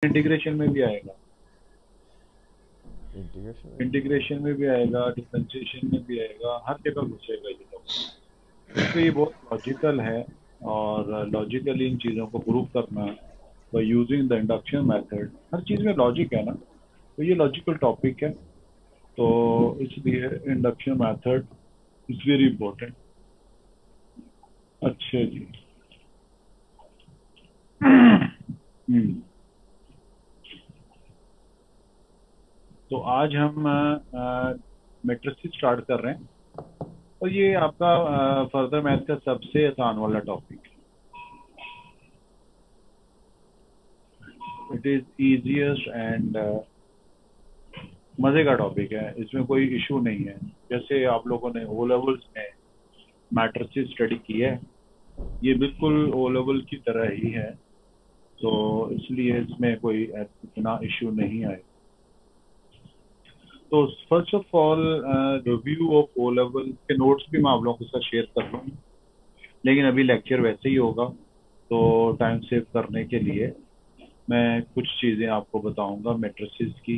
Integration में भी आएगा, इंटीग्रेशन इंटीग्रेशन में भी आएगा, डिफरेंशिएशन में भी आएगा, हर जगह घुसेगा ये टॉपिक। इसलिए ये बहुत लॉजिकल है और लॉजिकली इन चीज़ों को प्रूव करना by using the induction method, हर चीज़ में लॉजिक है ना, तो ये लॉजिकल टॉपिक है, तो इसलिए induction method is very important. अच्छा जी। तो आज हम मैट्रिक्स स्टार्ट कर रहे हैं और ये आपका फर्दर मैथ का सबसे आसान वाला टॉपिक है। इट इज इजीएस्ट एंड मजे का टॉपिक है, इसमें कोई इशू नहीं है। जैसे आप लोगों ने ओ लेवल्स में मैट्रिसेस स्टडी की है, ये बिल्कुल ओ लेवल की तरह ही है, तो इसलिए इसमें कोई इतना इशू नहीं आए। तो first of all review of O level के नोट्स भी मैं आप लोगों के साथ शेयर कर लूँ, लेकिन अभी लेक्चर वैसे ही होगा, तो टाइम सेव करने के लिए मैं कुछ चीज़ें आपको बताऊंगा मैट्रिसेस की।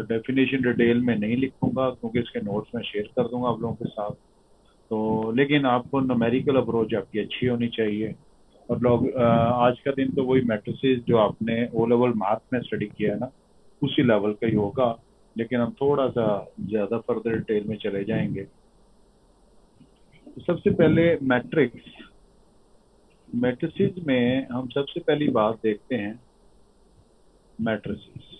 डेफिनेशन डिटेल में नहीं लिखूंगा क्योंकि इसके नोट्स मैं शेयर कर दूंगा आप लोगों के साथ, तो लेकिन आपको न्यूमेरिकल अप्रोच आपकी अच्छी होनी चाहिए। और लोग आज का दिन तो वही मैट्रिसेस जो आपने ओ लेवल मैथ में स्टडी किया है ना, उसी लेवल का ही होगा, लेकिन हम थोड़ा सा ज़्यादा फर्दर डिटेल में चले जाएंगे। तो सबसे पहले मैट्रिक्स, मैट्रिसेस में हम सबसे पहली बात देखते हैं मैट्रिसेस।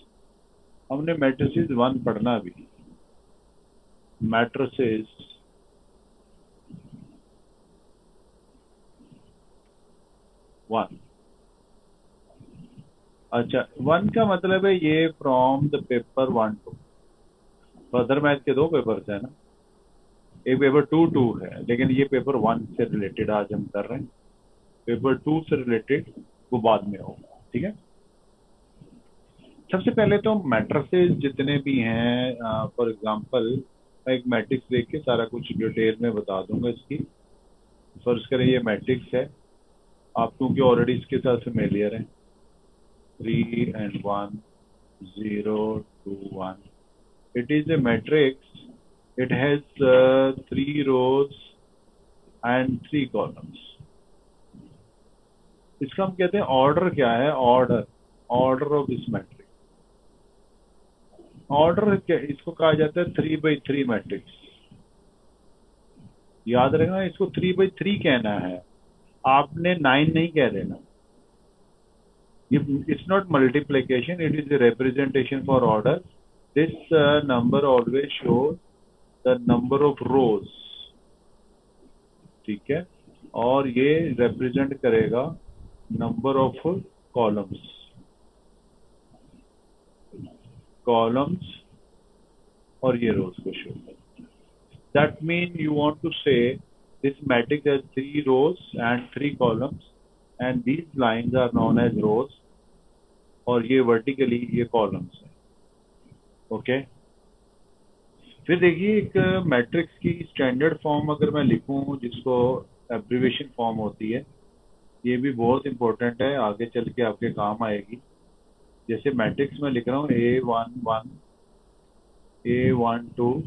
हमने मैट्रिसेस वन पढ़ना भी, मैट्रिसेस वन। अच्छा, वन का मतलब है ये from the paper one two, further math के दो पेपर्स है ना, एक पेपर टू टू है, लेकिन ये पेपर वन से रिलेटेड आज हम कर रहे हैं, पेपर टू से रिलेटेड वो बाद में होगा, ठीक है। सबसे पहले तो मैट्रिसेस जितने भी हैं, फॉर एग्जांपल मैं एक मैट्रिक्स देख के सारा कुछ डिटेल में बता दूंगा इसकी। फर्ज करें ये मैट्रिक्स है, आप क्योंकि ऑलरेडी इसके साथ फेमिलियर हैं, 3 and 1 0 2 1, it is a matrix, it has 3 rows and 3 columns। इसका हम कहते हैं ऑर्डर क्या है, order, order of this matrix. Order क्या, इसको कहा जाता है 3 by 3 मैट्रिक्स। याद रखना, इसको 3 by 3 कहना है, आपने 9 नहीं कह देना। It's not multiplication, it is a representation for order। This number always shows the number of rows, ठीक है, और ये represent करेगा number of columns, columns और ये rows को show करेगा। That means you want to say this matrix has 3 rows and 3 columns and these lines are known as rows और ये vertically ये columns है, ओके। फिर देखिए एक मैट्रिक्स की स्टैंडर्ड फॉर्म अगर मैं लिखूं जिसको एब्रीविएशन फॉर्म होती है, ये भी बहुत इंपॉर्टेंट है, आगे चल के आपके काम आएगी। जैसे मैट्रिक्स में लिख रहा हूँ A11 A12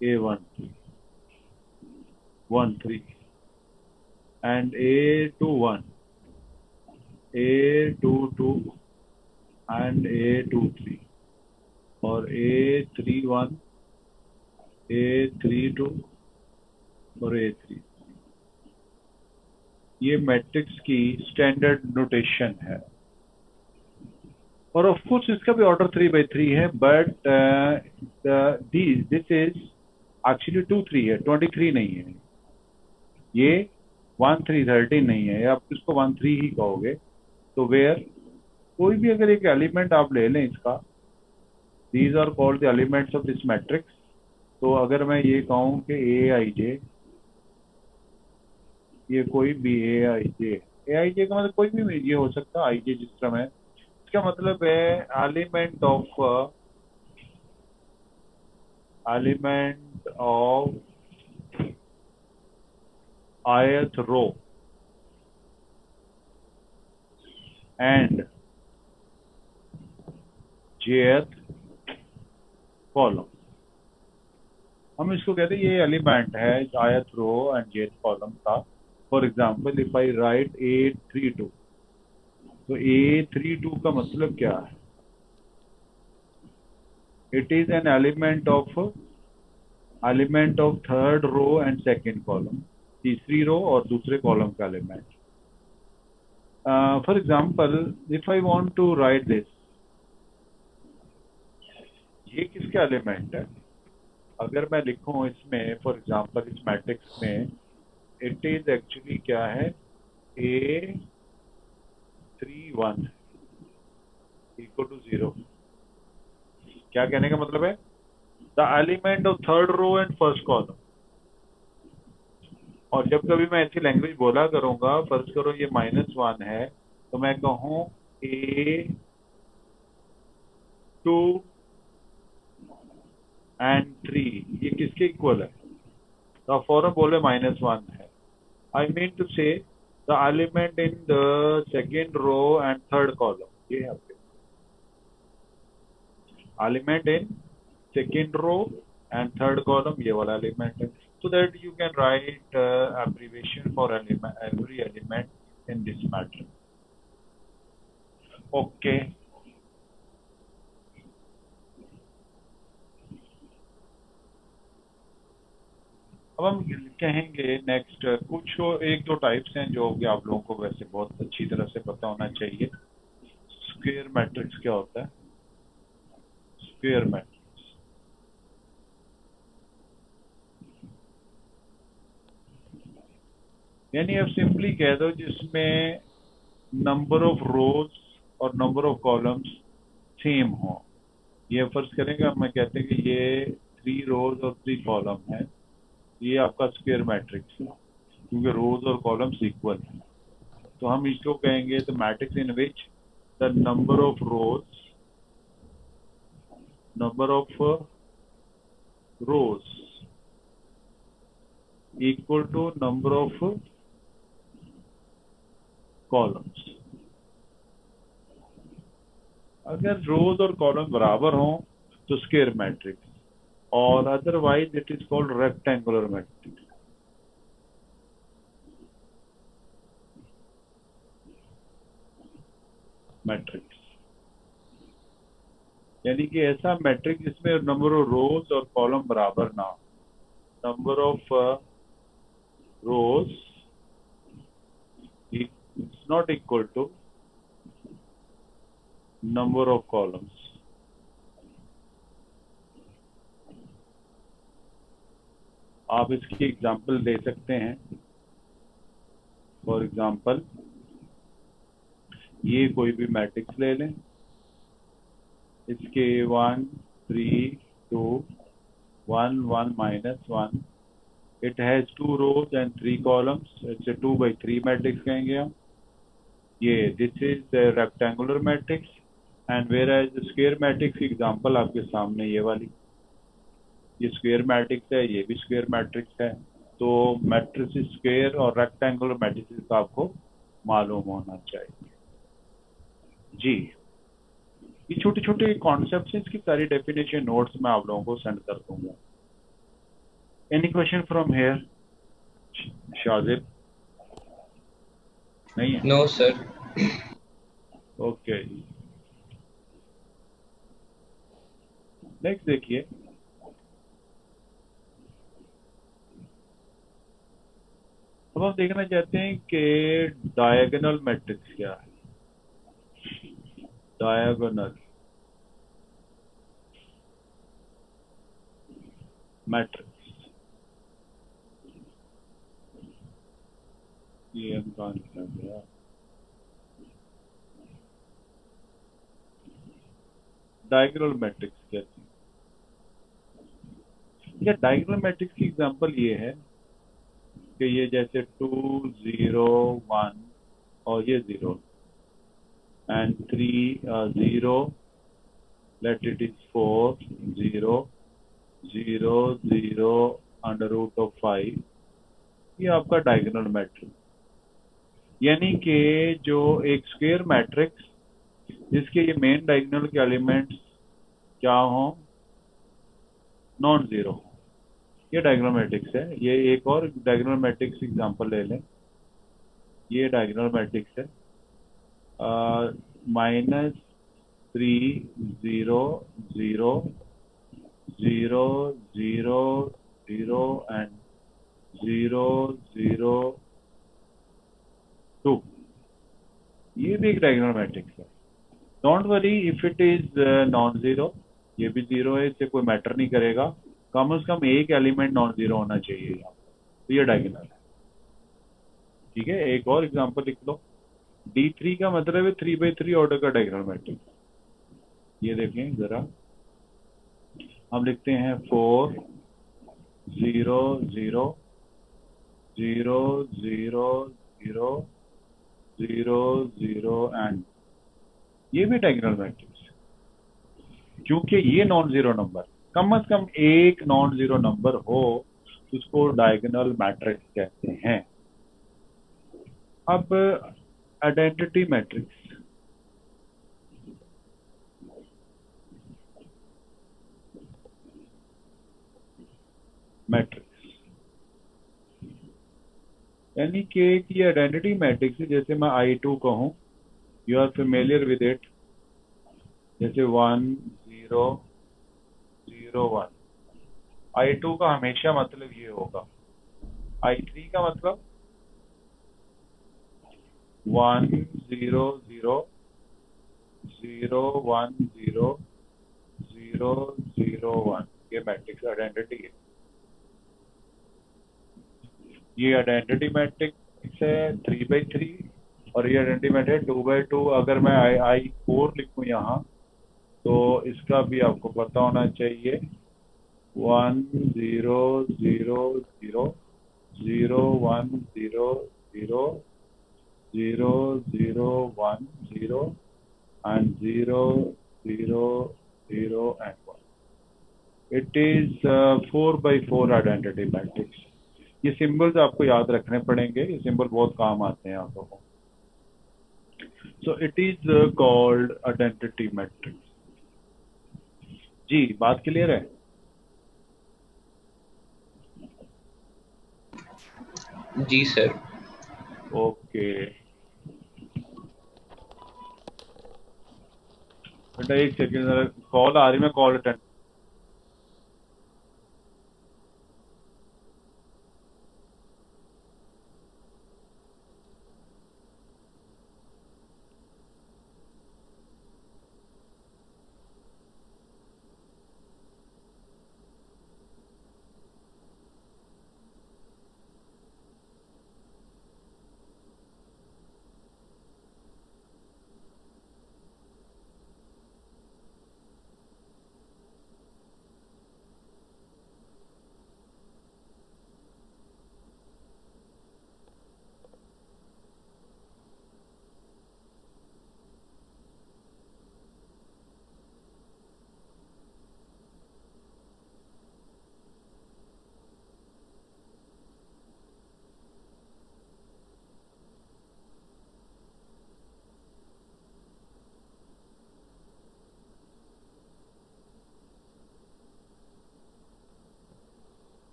A13 13 and A21 A22 and A23 और A31 A32 और A3, ये मैट्रिक्स की स्टैंडर्ड नोटेशन है। और ऑफ कोर्स इसका भी ऑर्डर 3 by 3 है, बट दिस इज एक्चुअली 2 3 है, 23 नहीं है, ये 1 3 13 नहीं है, आप इसको 1 3 ही कहोगे। तो वेयर कोई भी अगर एक एलिमेंट आप ले लें इसका, these are called the elements of this matrix. तो अगर मैं ये कहूँ कि Aij, ये कोई भी Aij का मतलब कोई भी ये हो सकता है, Ij जिस तरह है, इसका मतलब है element of ith row and jth column. हम इसको कहते हैं ये एलिमेंट है ith row and jth column का। For example if I write A32, तो A32 का मतलब क्या है? It is an element of third row and second column, तीसरी रो और दूसरे कॉलम का element. For example if I want to write this, ये किसका एलिमेंट है? अगर मैं लिखूं इसमें फॉर एग्जाम्पल इस मैट्रिक्स में, इट इज एक्चुअली क्या है, A31 इक्वल टू 0। क्या कहने का मतलब है? The element of third row and first column. और जब कभी मैं ऐसी लैंग्वेज बोला करूंगा, फर्ज करो ये -1 है, तो मैं कहूं A2 एंड 3, ये किसके इक्वल है? तो फॉरम बोले -1 है। I mean to say the element in the second row and third column, ये है आपके element in second row and third column, ये वाला एलिमेंट है। So that you can write abbreviation for every element in this matrix. Okay. अब हम कहेंगे next कुछ एक दो टाइप्स हैं जो कि आप लोगों को वैसे बहुत अच्छी तरह से पता होना चाहिए। स्क्वायर मैट्रिक्स क्या होता है? स्क्वायर मैट्रिक्स यानी आप सिंपली कह दो जिसमें नंबर ऑफ रोज और नंबर ऑफ कॉलम्स सेम हो। ये फर्ज करेंगे, हम कहते हैं कि ये 3 रोज और 3 कॉलम है, ये आपका स्क्वायर मैट्रिक्स है क्योंकि रोज और कॉलम्स इक्वल है। तो हम इसको कहेंगे the matrix in which the number of rows equal to number of columns. अगर रोज और कॉलम बराबर हों तो स्क्वायर मैट्रिक्स, और otherwise it is called rectangular matrix. यानी कि ऐसा मैट्रिक्स जिसमें नंबर ऑफ रोज और कॉलम बराबर ना हो। Number of rows is not equal to number of columns. आप इसकी एग्जांपल दे सकते हैं। फॉर एग्जांपल ये कोई भी मैट्रिक्स ले लें, इसके 1 3 2 1 1 -1, it has 2 rows and 3 columns, it's a 2/3 matrix कहेंगे हम। ये this is rectangular matrix and whereas square matrix की एग्जांपल आपके सामने ये वाली, ये स्क्वायर मैट्रिक्स है, ये भी स्क्वायर मैट्रिक्स है। तो मैट्रिक्स स्क्वायर और रेक्टेंगुलर मैट्रिक्स का आपको मालूम होना चाहिए जी। ये छोटे छोटे कॉन्सेप्ट्स हैं, इसकी सारी डेफिनेशन नोट्स मैं आप लोगों को सेंड कर दूंगा। Any question from here? Shajib नहीं है? No sir. ओके, नेक्स्ट देखिए। अब हम देखना चाहते हैं कि डायगोनल मैट्रिक्स क्या है। डायगोनल मैट्रिक्स, ये हम कहाँ लिखा गया? डायगोनल मैट्रिक्स कहते हैं। या डायगोनल मैट्रिक्स की एग्जांपल ये है कि ये जैसे 2 0 1 और ये 0 एंड 3 0, लेट इट इज 4 0 0 0 √5, ये आपका डायगोनल मैट्रिक्स। यानी कि जो एक स्क्वायर मैट्रिक्स जिसके ये मेन डायगोनल के एलिमेंट्स क्या हो? Non zero. ये डायगोनल मैट्रिक्स है। ये एक और डायगोनल मैट्रिक्स एग्जांपल ले लें। ये डायगोनल मैट्रिक्स है, -3 0 0 0 0 0 एंड 0 0 2। ये भी एक डायगोनल मैट्रिक्स है। Don't worry if it is non zero. ये भी जीरो है, इससे कोई मैटर नहीं करेगा। कम से कम एक एलिमेंट नॉन जीरो होना चाहिए यहाँ पर। तो ये डायगोनल है। ठीक है, एक और एग्जांपल लिख लो। D3 का मतलब है 3/3 ऑर्डर का डायगोनल मैट्रिक्स। ये देखें जरा, हम लिखते हैं 4 0 0 0 0 0 0 0 एंड ये भी डायगोनल मैट्रिक्स। क्योंकि ये नॉन जीरो नंबर, कम से कम एक नॉन जीरो नंबर हो तो उसको डायगोनल मैट्रिक्स कहते हैं। अब आइडेंटिटी मैट्रिक्स। मैट्रिक्स यानी कि ये आइडेंटिटी मैट्रिक्स है। जैसे मैं I2 कहूं, you are familiar with it. जैसे 1 0 0 1, I2 का हमेशा मतलब ये होगा। I3 का मतलब 1 0 0 0 1 0 0 0 1। ये मैट्रिक्स आइडेंटिटी है। ये आइडेंटिटी मैट्रिक्स है 3/3, और ये आइडेंटिटी मैट्रिक्स 2/2। अगर मैं I4 लिखूं यहाँ, तो इसका भी आपको पता होना चाहिए। 1 0 0 0 0 1 0 0 0 0 1 0 and 0 0 0 and 1। It is 4/4 identity matrix. ये सिंबल्स आपको याद रखने पड़ेंगे, ये सिंबल बहुत काम आते हैं आप लोगों को। So it is called identity matrix. जी, बात क्लियर है? जी सर। ओके बेटा, एक सेकेंड, जरा कॉल आ रही है, मैं कॉल अटेंड।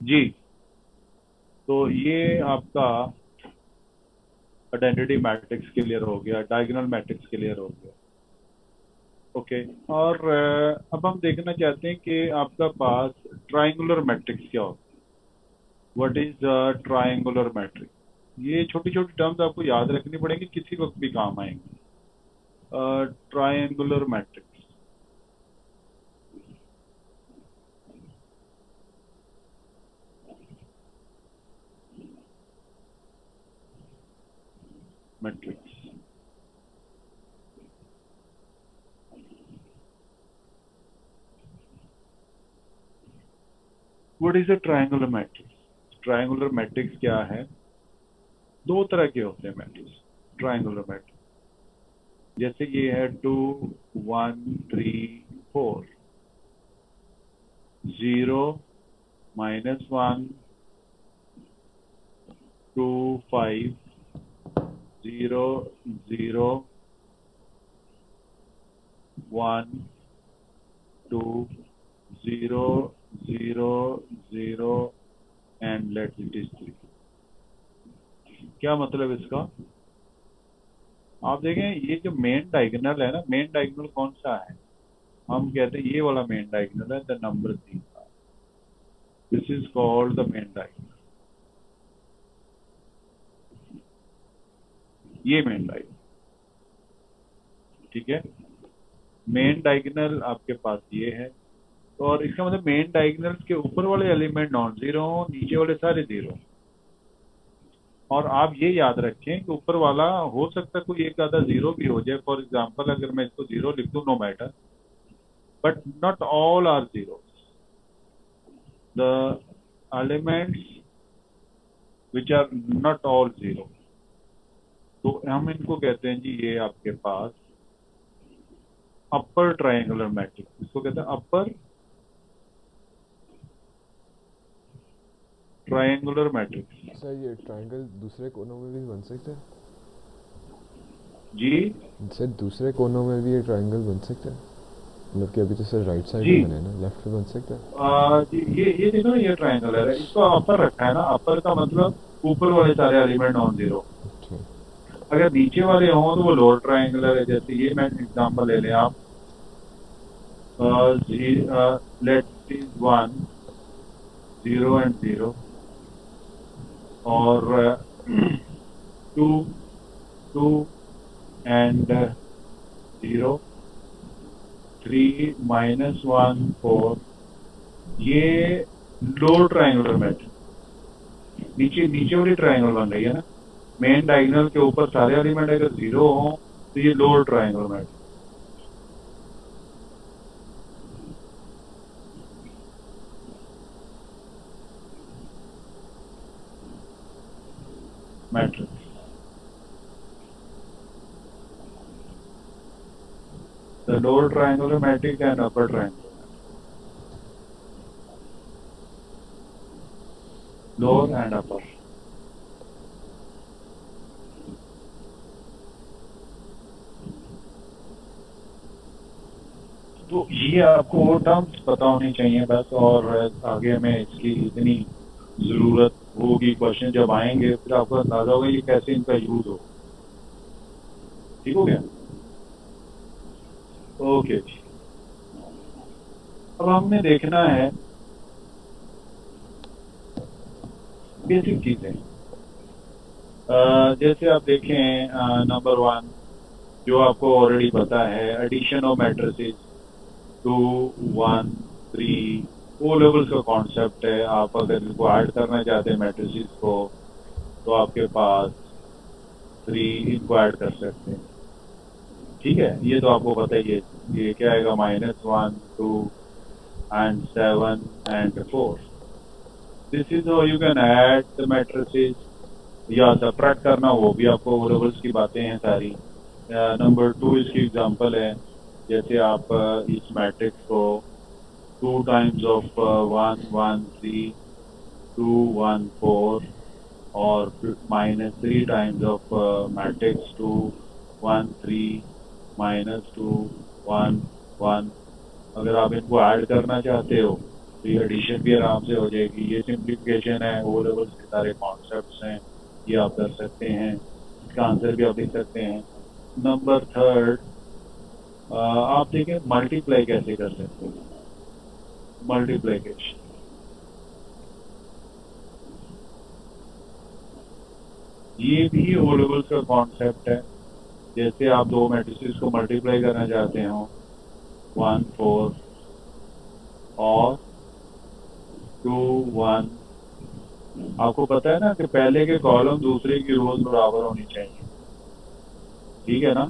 जी, तो ये आपका आइडेंटिटी मैट्रिक्स क्लियर हो गया, डायगोनल मैट्रिक्स क्लियर हो गया। ओके, और अब हम देखना चाहते हैं कि आपका पास ट्रायंगुलर मैट्रिक्स क्या होता है। What is triangular matrix? ये छोटी छोटी टर्म्स आपको याद रखनी पड़ेंगी, किसी वक्त भी काम आएंगी। Triangular matrix. matrix. What is a triangular matrix? Triangular matrix क्या है? दो तरह के होते हैं मैट्रिक्स, ट्रायंगुलर मैट्रिक्स। जैसे ये है 2 1 3 4, 0 -1 2 5 0 0 1 2 0 0 0 and let it is 3। क्या मतलब इसका? आप देखें ये जो मेन डायगोनल है ना, मेन डायगोनल कौन सा है? हम कहते हैं ये वाला मेन डायगोनल है, द नंबर 3 का। This is called the main diagonal. ये मेन डायगोनल, ठीक है। मेन डायगोनल आपके पास ये है, और इसका मतलब मेन डायगोनल के ऊपर वाले एलिमेंट नॉन जीरो हो, नीचे वाले सारे जीरो। और आप ये याद रखें कि ऊपर वाला हो सकता है कोई एक आधा जीरो भी हो जाए। फॉर एग्जांपल अगर मैं इसको जीरो लिख दूं, no matter, but not all are zero. The elements which are not all zero, तो हम इनको कहते हैं जी ये आपके पास अपर ट्रायंगुलर मैट्रिक्स। इसको कहते हैं अपर ट्रायंगुलर मैट्रिक्स। सर ये ट्रायंगल दूसरे कोनों में भी बन सकता है? जी सर दूसरे कोनों में भी ये ट्रायंगल बन सकता है? मतलब कि अभी तो सर राइट साइड जी में बने ना, लेफ्ट में बन सकता है? जी ये देखो ना, ये ट्रायंगल है, इसको अपर रखा है ना। अपर का मतलब ऊपर वाले सारे एलिमेंट नॉन जीरो। अच्छा। अगर नीचे वाले हों तो वो लोअर ट्रायंगुलर है। जैसे ये मैं एग्जांपल ले लें आप, लेट इज 1 0 and 0, और 2 2 and 0, 3 -1 4। ये लोअर ट्रायंगुलर मैट्रिक्स, नीचे नीचे वाली ट्रायंगल बन रही है ना। मेन डायगोनल के ऊपर सारे एलिमेंट अगर जीरो हो तो ये lower triangle matrix. Matrix the lower triangular matrix and upper triangular matrix, lower and upper। तो ये आपको टर्म्स पता होनी चाहिए बस, और आगे हमें इसकी इतनी जरूरत होगी, क्वेश्चन जब आएंगे फिर आपको अंदाजा होगा ये कैसे इनका यूज हो। ठीक हो गया? ओके जी। अब हमने देखना है बेसिक चीजें। जैसे आप देखें नंबर 1 जो आपको ऑलरेडी पता है, addition of matrices 2 1 3 O levels का कॉन्सेप्ट है। आप अगर इसको ऐड करना चाहते हैं मैट्रिसेस को, तो आपके पास 3 इनको ऐड कर सकते हैं। ठीक है, ये तो आपको पता ही है। ये क्या आएगा? -1 2 and 7 and 4। This is how you can add the matrices, या सबट्रैक्ट करना, वो भी आपको ओ लेवल्स की बातें हैं सारी। नंबर 2 इसकी एग्जांपल है। जैसे आप इस मैट्रिक्स को 2 times of 1 1 3 2 1 4 और -3 times of मैट्रिक्स 2 1 3 -2 1 1। अगर आप इनको ऐड करना चाहते हो तो ये एडिशन भी आराम से हो जाएगी। ये सिंप्लीफिकेशन है, ओ लेवल्स के सारे कॉन्सेप्ट्स हैं, ये आप कर सकते हैं। इसका आंसर भी आप लिख सकते हैं। नंबर 3 आप देखें मल्टीप्लाई कैसे कर सकते हैं। मल्टीप्लिकेशन, ये भी ओ लेवल्स का कॉन्सेप्ट है। जैसे आप दो मैट्रिसेस को मल्टीप्लाई करना चाहते हो, 1 4 और 2 1। आपको पता है ना कि पहले के कॉलम दूसरे की रोज बराबर होनी चाहिए। ठीक है ना।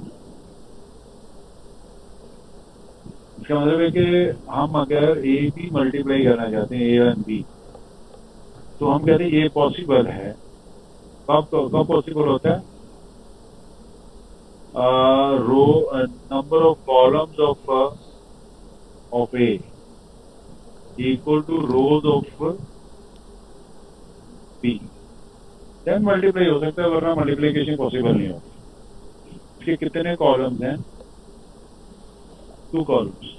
इसका मतलब है कि हम अगर ए बी मल्टीप्लाई करना चाहते हैं, ए एंड बी, तो हम कहते हैं ये पॉसिबल है। कब कब पॉसिबल होता है? Row number of columns of A equal to rows of B, then multiply हो सकता है, वरना मल्टीप्लीकेशन पॉसिबल नहीं होता। इसके कितने कॉलम्स हैं? 2 कॉलम्स।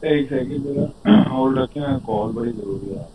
एक सेकंड जरा होल्ड रखें, कॉल बड़ी जरूरी है।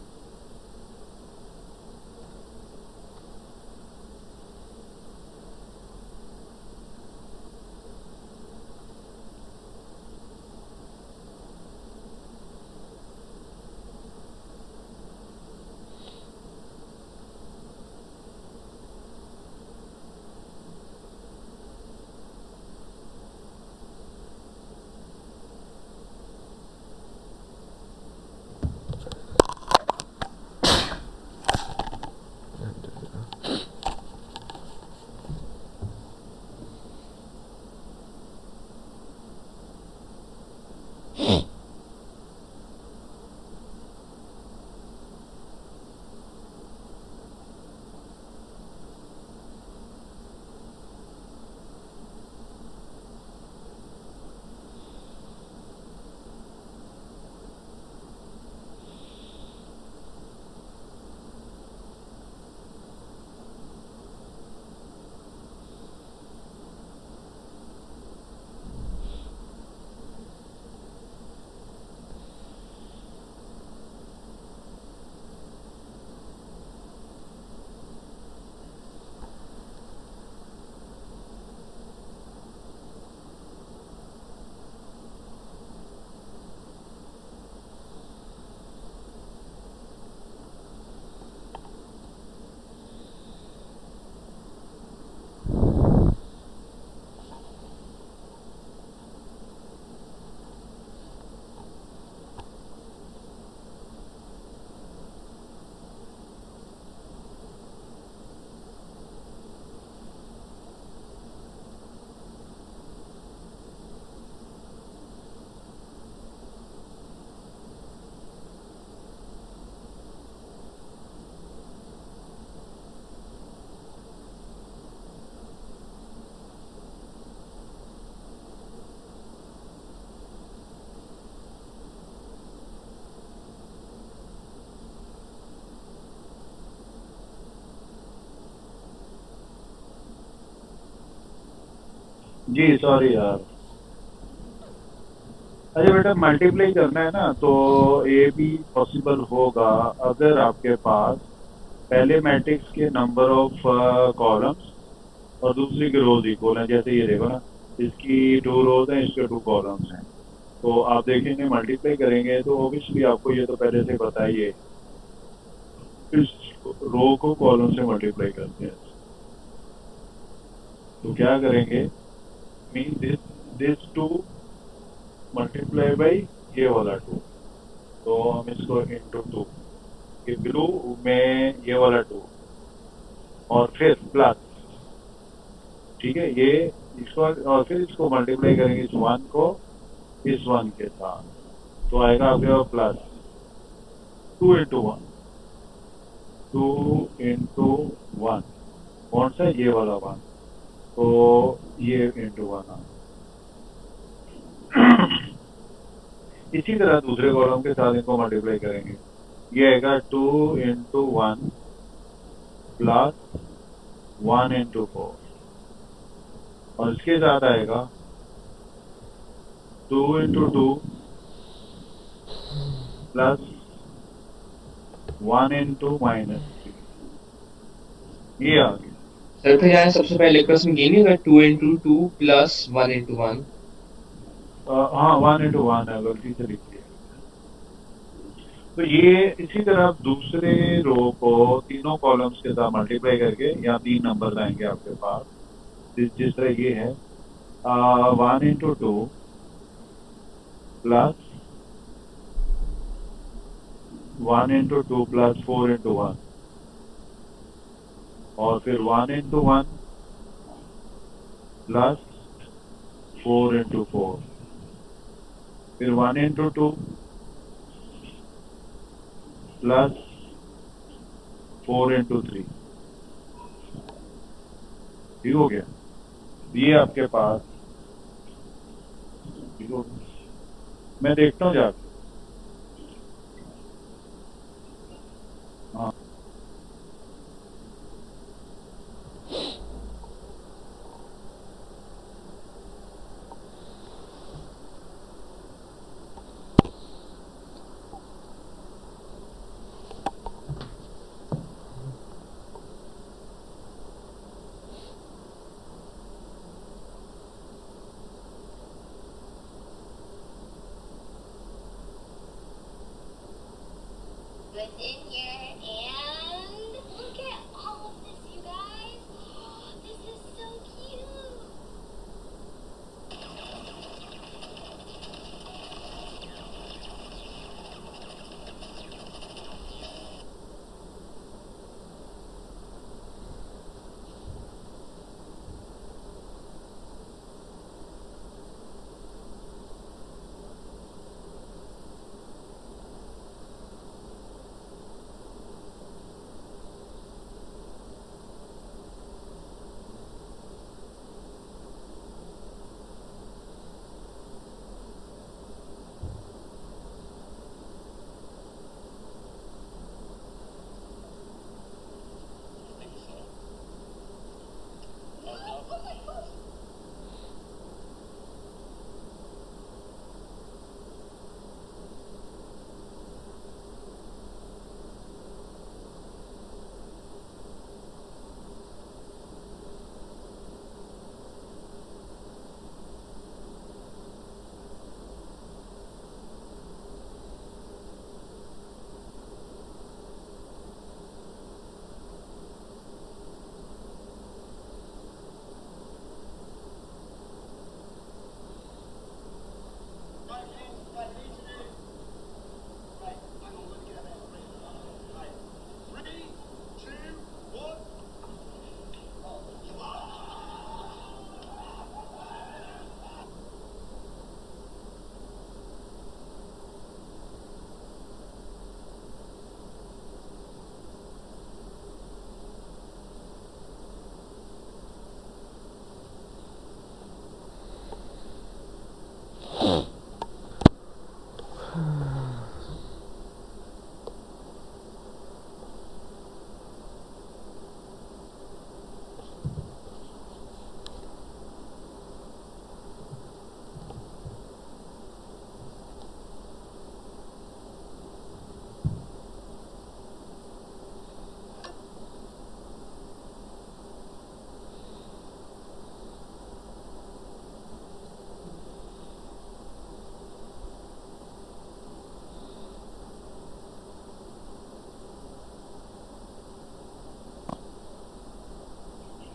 जी सॉरी यार। अरे बेटा मल्टीप्लाई करना है ना, तो ये भी पॉसिबल होगा अगर आपके पास पहले मैट्रिक्स के नंबर ऑफ कॉलम्स और दूसरी के रोज इक्वल है। जैसे ये देखो ना, इसकी 2 रोज हैं, इसके 2 कॉलम्स हैं। तो आप देखेंगे मल्टीप्लाई करेंगे तो ऑब्वियसली आपको ये तो पहले से पता ही है, इस रो को कॉलम से मल्टीप्लाई करते हैं। तो क्या करेंगे, मीन दिस 2 मल्टीप्लाई बाई ये वाला 2। तो हम इसको इंटू 2, ये ब्लू में ये वाला 2 और फिर प्लस, ठीक है, ये इसको और फिर इसको मल्टीप्लाई करेंगे इस 1 को इस 1 के साथ, तो आएगा आपके पास प्लस 2 into 1, 2 into 1 कौन सा, ये वाला 1, तो ये इंटू 1 इसी तरह दूसरे कॉलम के साथ इनको मल्टीप्लाई करेंगे, ये आएगा 2 into 1 प्लस 1 into 4 और इसके साथ आएगा 2 into 2 प्लस 1 into -3, ये आ गया। सर फिर यहाँ सबसे पहले लिखकर उसमें ये नहीं होगा 2 into 2 प्लस 1 into 1। हाँ 1 into 1 है, गलती से लिख दिया। तो ये इसी तरह दूसरे रो को तीनों कॉलम्स के साथ मल्टीप्लाई करके यहाँ 3 नंबर आएंगे आपके पास, जिस तरह ये है 1 into 2 plus 1 into 2 plus 4 into 1 और फिर 1 into 1 प्लस 4 into 4, फिर 1 into 2 प्लस 4 into 3, ठीक हो गया। ये आपके पास ठीक हो गया। मैं देखता हूँ जाके। हाँ What's in here? And look at all of this, you guys. This is so cute.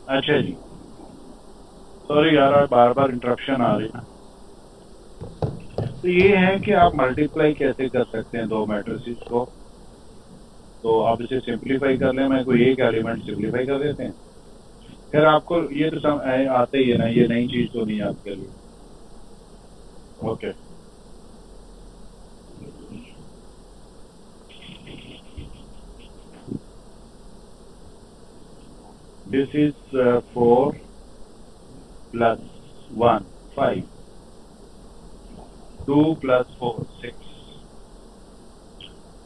अच्छा जी, सॉरी यार, बार बार इंटरप्शन आ रही है। तो ये है कि आप मल्टीप्लाई कैसे कर सकते हैं दो मैट्रिसेस को। तो आप इसे सिंप्लीफाई कर लें, मैं कोई एक एलिमेंट सिंप्लीफाई कर देते हैं। फिर आपको ये तो आते ही है ना, ये नई चीज तो नहीं है आपके लिए। Okay, this is 4 plus 1 5, 2 plus 4 6,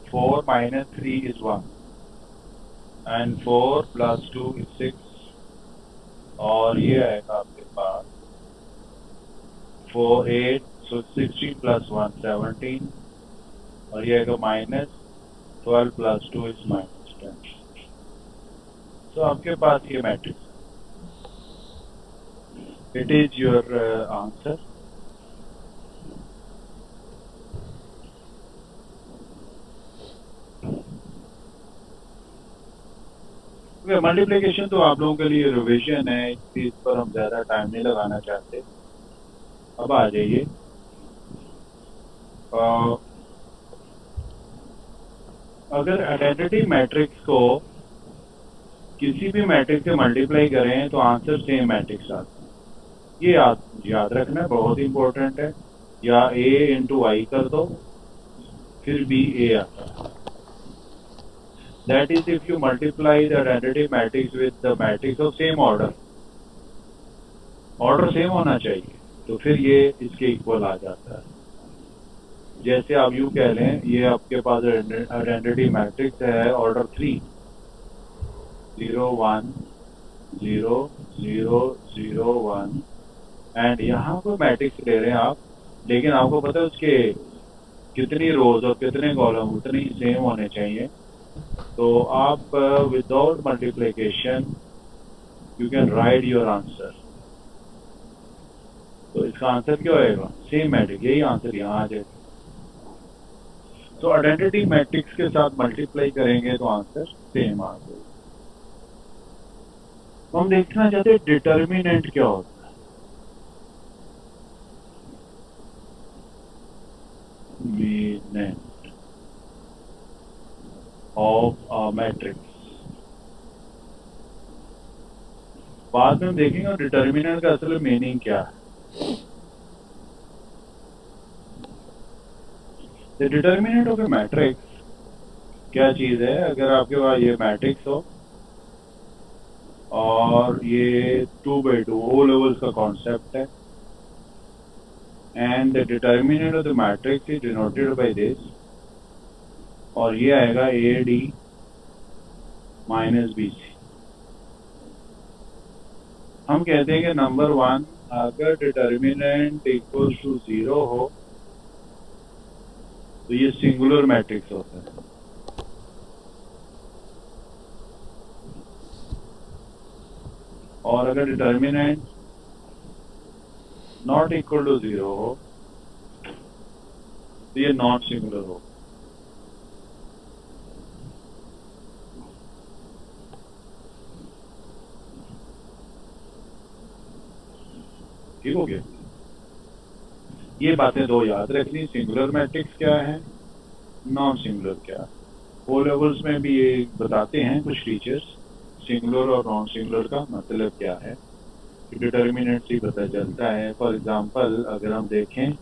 4 minus 3 is 1, and 4 plus 2 is 6, और ये आएगा आपके पास 4 8, so 16 plus 1 17, और ये आएगा माइनस 12 plus 2 is minus 10। तो आपके पास ये matrix, it is your answer. Multiplication तो आप लोगों के लिए रिवीजन है, इस चीज पर हम ज्यादा टाइम नहीं लगाना चाहते। अब आ जाइए, अगर आइडेंटिटी मैट्रिक्स को किसी भी मैट्रिक्स से मल्टीप्लाई करें तो आंसर सेम मैट्रिक्स आता है। ये याद रखना बहुत इंपॉर्टेंट है। या a इंटू आई कर दो, फिर b a आता है। That is, if you multiply the identity matrix with the matrix of same order, order same होना चाहिए, तो फिर ये इसके इक्वल आ जाता है। जैसे आप यूं कह लें, ये आपके पास आइडेंटिटी मैट्रिक्स है ऑर्डर 3, 0 1 0 0 0 1, एंड यहाँ पर मैट्रिक्स ले रहे हैं आप, लेकिन आपको पता है उसके कितनी रोज और कितने कॉलम उतने ही सेम होने चाहिए। तो आप without multiplication you can write your answer. तो इसका आंसर क्या होएगा? सेम मैट्रिक्स, यही आंसर यहाँ आ जाएगा। तो आइडेंटिटी मैट्रिक्स के साथ मल्टीप्लाई करेंगे तो आंसर सेम आ जाएगा। तो हम देखना चाहते हैं डिटर्मिनेंट क्या होता है। डिटर्मिनेंट of a matrix, बाद में हम देखेंगे डिटर्मिनेंट का असल मीनिंग क्या है। The determinant of A matrix क्या चीज है? अगर आपके पास ये मैट्रिक्स हो और ये 2/2 ओ लेवल्स का कॉन्सेप्ट है, and the determinant of the matrix is denoted by this, और ये आएगा AD माइनस BC। हम कहते हैं कि नंबर 1, अगर डिटर्मिनेंट इक्वल टू 0 हो तो ये सिंगुलर मैट्रिक्स होता है। और अगर डिटर्मिनेंट नॉट इक्वल टू 0 हो तो ये नॉट सिंगुलर हो। ठीक हो गया? ये बातें दो याद रखनी, सिंगुलर मैट्रिक्स क्या है, नॉन सिंगुलर क्या है। ओ लेवल्स में भी ये बताते हैं कुछ टीचर्स, सिंगुलर और नॉन सिंगुलर का मतलब क्या है, डिटर्मिनेंट से पता चलता है। फॉर एग्जांपल अगर हम देखें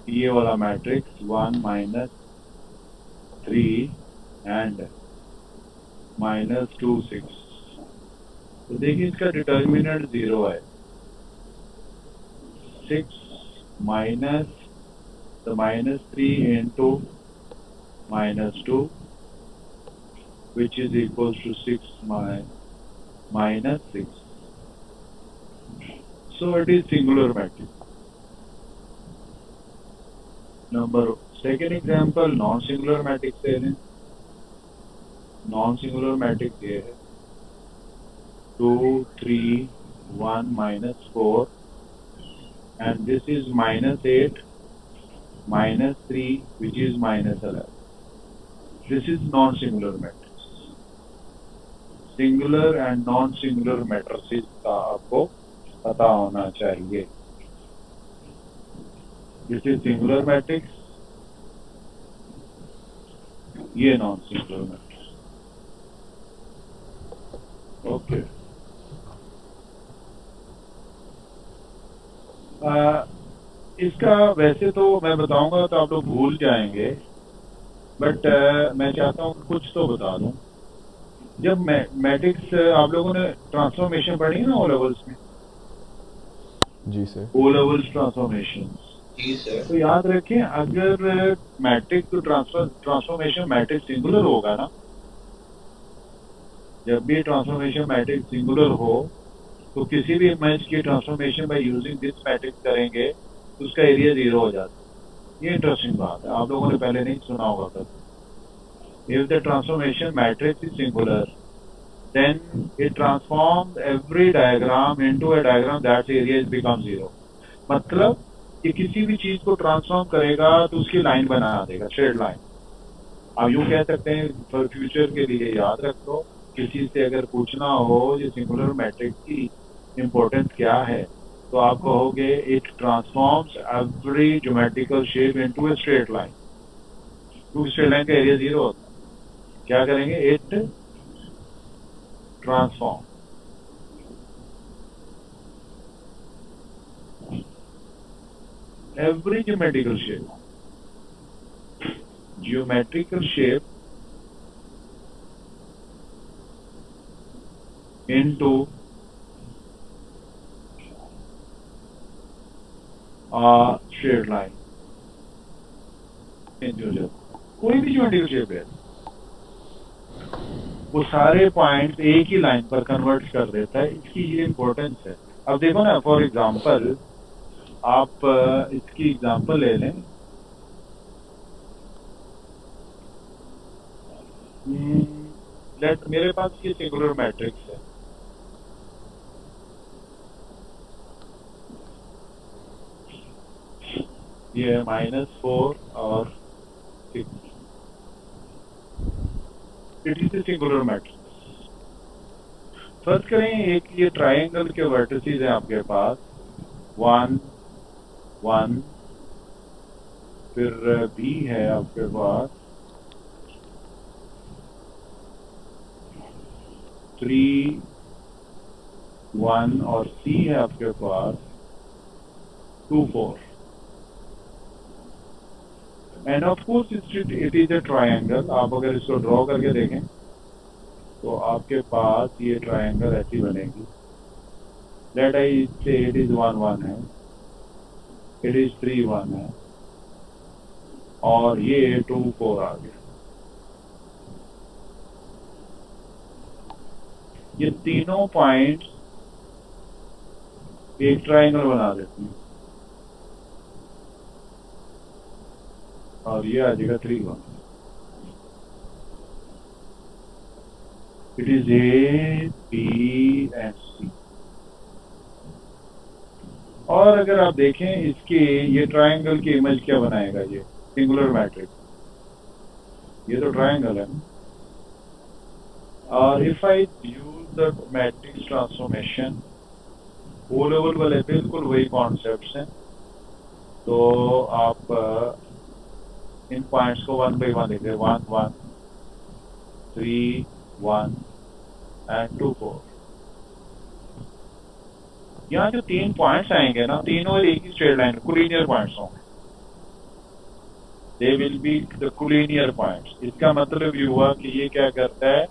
ये वाला मैट्रिक्स 1 -3 एंड -2 6, तो देखिए इसका डिटर्मिनेंट 0 है। 6 minus the -3 into -2, which is equals to 6 minus 6. So it is singular matrix. Second example, non-singular matrix है। non-singular matrix ये है 2 3 1 -4, and this is -8 -3, which is -11. This is non-singular matrix. Singular and non singular matrices का आपको पता होना चाहिए। This is singular matrix, ये non singular matrix. Okay, इसका वैसे तो मैं बताऊंगा तो आप लोग भूल जाएंगे, बट मैं चाहता हूँ कुछ तो बता दूं। जब मैट्रिक्स आप लोगों ने ट्रांसफॉर्मेशन पढ़ी है ना ओ लेवल्स में, जी सर। ओ लेवल्स ट्रांसफॉर्मेशन, जी सर। तो याद रखें अगर मैट्रिक्स ट्रांसफॉर्मेशन मैट्रिक्स सिंगुलर होगा ना, जब भी ट्रांसफॉर्मेशन मैट्रिक्स सिंगुलर हो तो किसी भी इमेज की transformation by using this matrix करेंगे तो उसका एरिया 0 हो जाता है। ये इंटरेस्टिंग बात है, आप लोगों ने पहले नहीं सुना होगा कभी। If the transformation matrix is singular then it transforms every diagram into a diagram that area is become 0। मतलब ये किसी भी चीज को ट्रांसफॉर्म करेगा तो उसकी लाइन बना देगा, स्ट्रेट लाइन। आप यूं कह सकते हैं फॉर फ्यूचर के लिए याद रखो, किसी से अगर पूछना हो ये सिंगुलर मैट्रिक्स की इम्पोर्टेंस क्या है, तो आप कहोगे it transforms every geometrical shape into a straight line. क्योंकि स्ट्रेट लाइन का एरिया 0 होता है। क्या करेंगे, it transform every geometrical shape into a straight line। Change हो जाता, कोई भी ज्योमेट्रिकल शेप है वो सारे पॉइंट्स एक ही लाइन पर कन्वर्ट कर देता है। इसकी ये इंपॉर्टेंस है। अब देखो ना, फॉर एग्जांपल आप इसकी एग्जांपल ले लें। मेरे पास ये सिंगुलर मैट्रिक्स है, ये है -4 और 6। It is a singular matrix. First करें, एक ये ट्रायंगल के वर्टिसेस हैं आपके पास 1 1, फिर बी है आपके पास 3 1 और सी है आपके पास 2 4। End of course it is A triangle. आप अगर इसको ड्रॉ करके देखें तो आपके पास ये ट्रायंगल ऐसी बनेगी। लेट आई से इट इज 1 1 है, इट इज 3 1 है और ये 2 4 आ गया। ये तीनों पॉइंट्स एक ट्रायंगल बना देते हैं और ये आ जाएगा 3 1। It is A B and C. और अगर आप देखें इसके ये ट्रायंगल की इमेज क्या बनाएगा, ये सिंगुलर मैट्रिक्स, ये तो ट्रायंगल है। और if I use the matrix transformation, O level वाले बिल्कुल वही कॉन्सेप्ट्स हैं। तो आप इन पॉइंट्स को 1 by 1 लिखते हैं, 1 1 3 1 एंड 2 4। यहाँ जो 3 पॉइंट्स आएंगे ना, तीनों एक ही स्ट्रेट लाइन कोलिनियर पॉइंट्स होंगे। They will be the collinear points. इसका मतलब ये हुआ कि ये क्या करता है,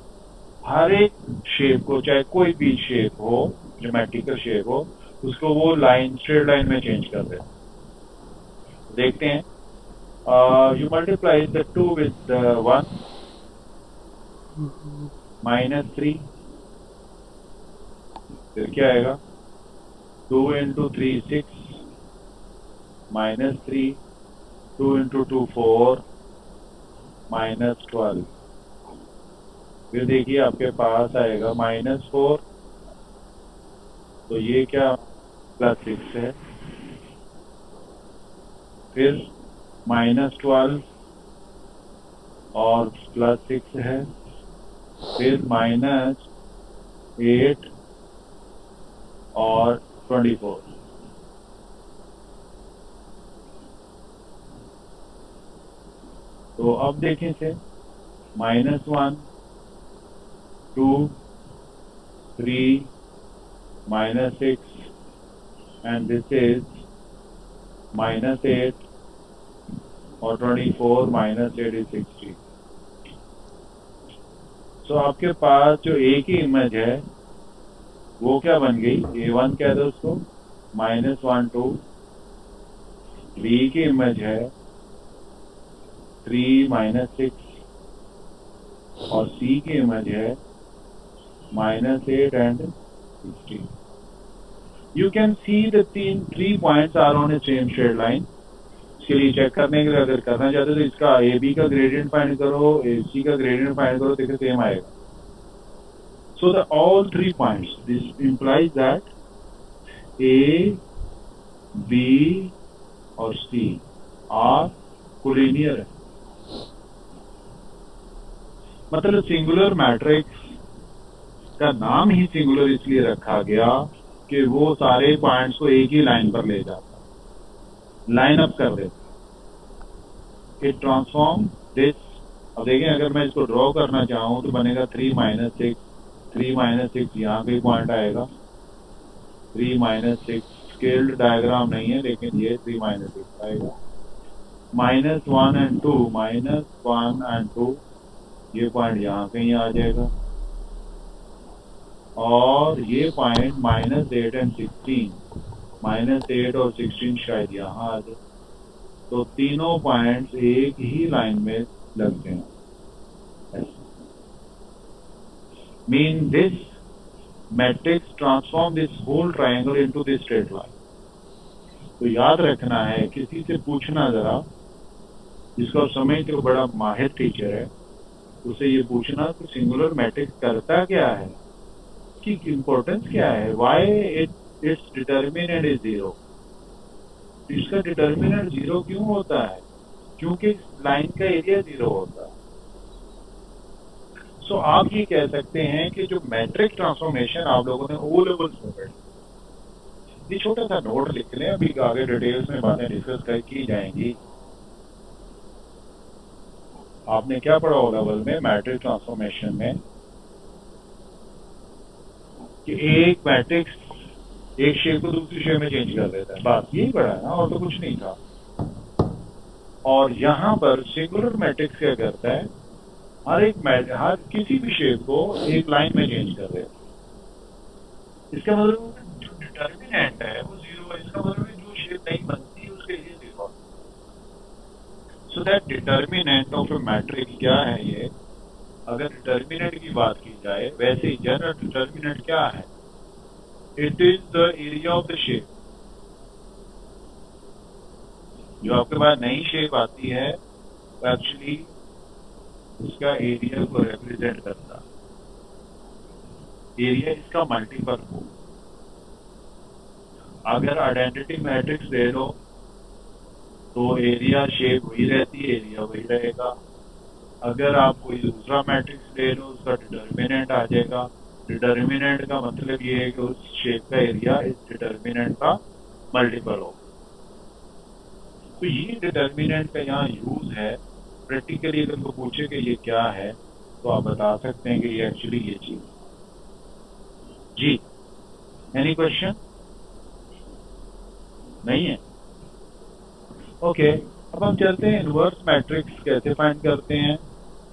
हर एक शेप को, चाहे कोई भी शेप हो, ज्योमेट्रिकल शेप हो, उसको वो लाइन स्ट्रेट लाइन में चेंज कर देता है। देखते हैं, you multiply the 2 with the 1 -3, फिर क्या आएगा, 2 into 3 6 -3, 2 into 2 4 -12। फिर देखिए आपके पास आएगा -4, तो ये क्या +6 है, फिर -12 और +6 है, फिर 8 और 24। तो अब देखें इसे, -1 2 3 -6 and this is -8 और 24 -8 is 60। तो आपके पास जो A की इमेज है वो क्या बन गई, A1 कह दो उसको, -1 2। B की इमेज है 3 -6 और C की इमेज है -8 and 60। You can see the three points are on a same straight line। इसके लिए चेक करने के लिए अगर करना चाहते हो तो इसका AB का ग्रेडियंट फाइंड करो, AC का ग्रेडियंट फाइंड करो, देखो सेम आएगा। So the all 3 points, this implies that A, B और C are collinear है। मतलब सिंगुलर मैट्रिक्स का नाम ही सिंगुलर इसलिए रखा गया कि वो सारे पॉइंट्स को एक ही लाइन पर ले जाता, लाइन अप कर देता। It transform this. अब देखें, अगर मैं इसको ड्रॉ करना चाहूँ तो बनेगा 3 -6 3 -6, यहाँ पे पॉइंट आएगा 3 -6। स्केल्ड डायग्राम नहीं है लेकिन ये 3 -6 आएगा। -1 and 2, -1 and 2, ये पॉइंट यहाँ कहीं आ जाएगा और ये पॉइंट -8 and 16, -8 और 16 शायद यहाँ आ जाए। तो तीनों पॉइंट्स एक ही लाइन में लगते हैं। Mean this matrix transform this whole triangle into this straight line. तो याद रखना है, किसी से पूछना जरा जिसको आप समझते हो बड़ा माहिर टीचर है, उसे ये पूछना कि सिंगुलर मैट्रिक्स करता क्या है, की इंपॉर्टेंस क्या है, व्हाई इट्स डिटर्मिनेंट इज 0। इसका डिटर्मिनेंट 0 क्यों होता है, क्योंकि लाइन का एरिया 0 होता है। सो आप ये कह सकते हैं कि जो मैट्रिक्स ट्रांसफॉर्मेशन आप लोगों ने ओ लेवल्स में पढ़ी, ये छोटा सा नोट लिख लें, अभी आगे डिटेल्स में बातें डिस्कस की जाएंगी। आपने क्या पढ़ा ओ लेवल में मैट्रिक्स ट्रांसफॉर्मेशन में, कि एक मैट्रिक्स एक शेप को दूसरी शेप में चेंज कर देता है, बस यही पढ़ा है ना, और तो कुछ नहीं था। और यहाँ पर सिंगुलर मैट्रिक्स क्या करता है, हर किसी भी शेप को एक लाइन में चेंज कर देता है। इसका मतलब जो डिटर्मिनेंट है वो 0 है। इसका मतलब जो शेप नहीं बनती उसके लिए 0। So that determinant of A matrix क्या है, ये अगर डिटर्मिनेंट की बात की जाए, वैसे ही जनरल डिटर्मिनेंट क्या है, it is the area of the shape. जो आपके पास नई शेप आती है वो एक्चुअली उसका एरिया को रिप्रेजेंट करता है। एरिया इसका मल्टीपल हो। अगर आइडेंटिटी मैट्रिक्स ले लो तो एरिया शेप वही रहती है, एरिया वही रहेगा। अगर आप कोई दूसरा मैट्रिक्स ले लो उसका डिटर्मिनेंट आ जाएगा। डिटर्मिनेंट का मतलब ये है कि उस शेप का एरिया इस डिटर्मिनेंट का मल्टीपल हो। तो ये डिटर्मिनेंट का यहाँ यूज है। प्रैक्टिकली अगर कोई पूछे कि ये क्या है तो आप बता सकते हैं कि ये एक्चुअली ये चीज। जी, एनी क्वेश्चन? नहीं है? ओके, अब हम चलते हैं इनवर्स मैट्रिक्स कैसे फाइंड करते हैं।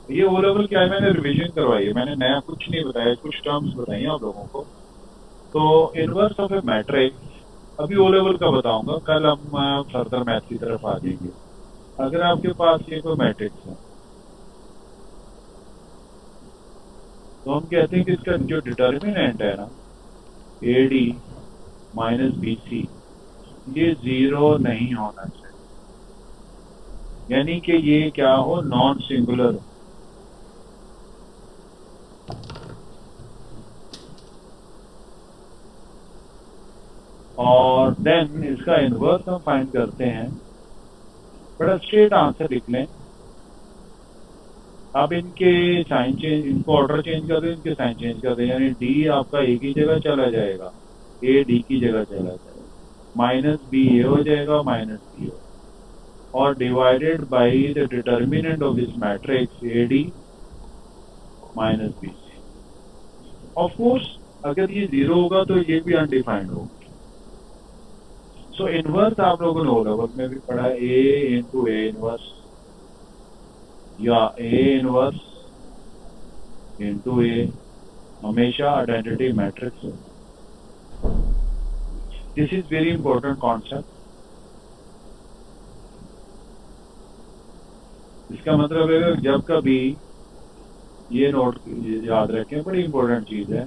ये ओ लेवल क्या है, मैंने रिवीजन करवाई है, मैंने नया कुछ नहीं बताया, कुछ टर्म्स बताई आप लोगों को। तो इनवर्स ऑफ ए मैट्रिक्स अभी ओ लेवल का बताऊंगा, कल हम फर्दर मैथ की तरफ आ जाएंगे। अगर आपके पास ये कोई मैट्रिक्स है तो हम कहते हैं कि इसका जो डिटर्मिनेंट है ना, AD माइनस BC, ये 0 नहीं होना चाहिए, यानी कि ये क्या हो, नॉन सिंगुलर हो। और देन इसका इनवर्स हम फाइंड करते हैं। बड़ा स्ट्रेट आंसर लिख लें, आप इनके साइन चेंज, इनको ऑर्डर चेंज कर दें, इनके साइन चेंज कर दें, यानी डी आपका ए की जगह चला जाएगा, ए डी की जगह चला जाएगा, माइनस बी ए हो जाएगा, माइनस बी हो, और divided by the determinant of this matrix A D minus B C. Of course अगर ये जीरो होगा तो ये भी अनडिफाइंड होगा। सो इनवर्स आप लोगों ने ओ लेवल में भी पढ़ा, ए इंटू ए इनवर्स या ए इनवर्स इंटू ए, हमेशा identity matrix. This is very important concept. इसका मतलब है कि जब कभी ये नोट याद रखें, बड़ी इंपॉर्टेंट चीज है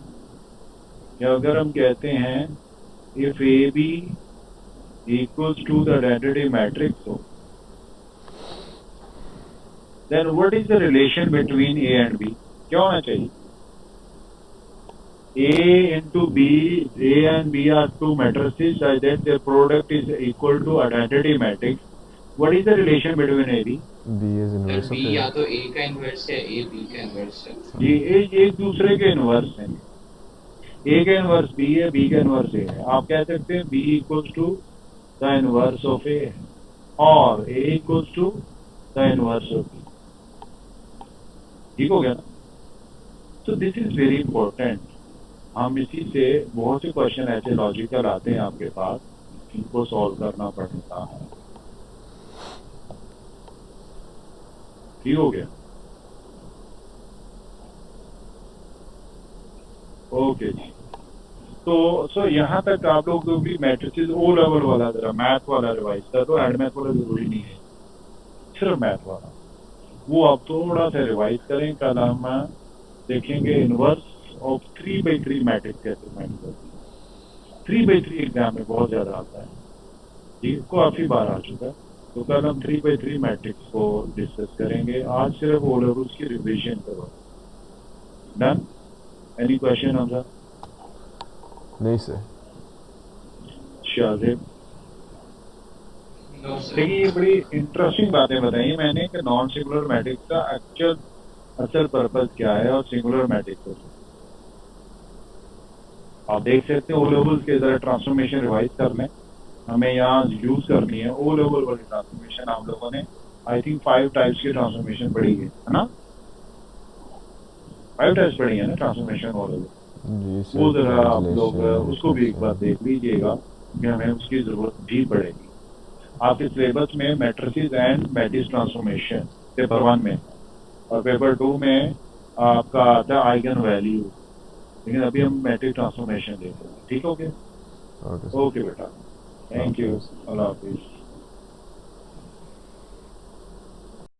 कि अगर हम कहते हैं if A B equals to the identity matrix हो, then what is the relation between A and B? क्या होना चाहिए? A into B, A and B are two matrices, such that their product is equal to identity matrix. What is the relation between A B? B is sir inverse of B या A. तो ए का inverse है, A B का inverse है। ये एक दूसरे के इनवर्स हैं। A का इनवर्स B है, B का इनवर्स A है। आप कह सकते हैं B equals to the inverse of A और A equals to the inverse of B। ठीक हो गया ना? तो दिस इज वेरी इंपॉर्टेंट। हम इसी से बहुत से क्वेश्चन ऐसे लॉजिकल आते हैं आपके पास, इनको सॉल्व करना पड़ता है। ठीक हो गया? ओके जी। तो यहाँ तक आप लोग जो भी मैट्रिसेस ओ लेवल वाला जरा मैथ वाला रिवाइज कर दो, एड मैथ वाला जरूरी नहीं है, सिर्फ मैथ वाला वो आप थोड़ा सा रिवाइज करें। कल हम देखेंगे इनवर्स ऑफ 3/3 मैट्रिक्स कैसे फाइंड करते हैं। 3/3 एग्जाम में बहुत ज्यादा आता है, ये काफी बार आ चुका है। तो कल हम 3/3 मैट्रिक्स को डिस्कस करेंगे। आज सिर्फ ओ लेवल्स की रिविजन करो। Done? Any question on that? नहीं सर। Shajib, no sir. देखिए ये बड़ी इंटरेस्टिंग बातें बताई मैंने कि नॉन सिंगुलर मैट्रिक्स का एक्चुअल असल पर्पस क्या है और सिंगुलर मैट्रिक्स को आप देख सकते हैं। ओ लेवल्स के जरा ट्रांसफॉर्मेशन रिवाइज कर लें, हमें यहाँ यूज करनी है ओ लेवल वाली ट्रांसफॉर्मेशन। आप लोगों ने आई थिंक 5 टाइप्स की ट्रांसफॉर्मेशन पढ़ी है ना? 5 टाइप्स पढ़ी है ना ट्रांसफॉर्मेशन ओ लेवल। जी सर। वो जरा आप लोग translation, उसको भी एक बार देख लीजिएगा कि हमें उसकी जरूरत भी पड़ेगी। आपके सिलेबस में matrices and matrix transformation paper 1 में, और पेपर 2 में आपका आता है आइगन वैल्यू, लेकिन अभी हम मैट्रिक्स ट्रांसफॉर्मेशन देख रहे हैं। ठीक हो गया? Okay, sir. ओके बेटा, थैंक यू, अल्लाह हाफिज।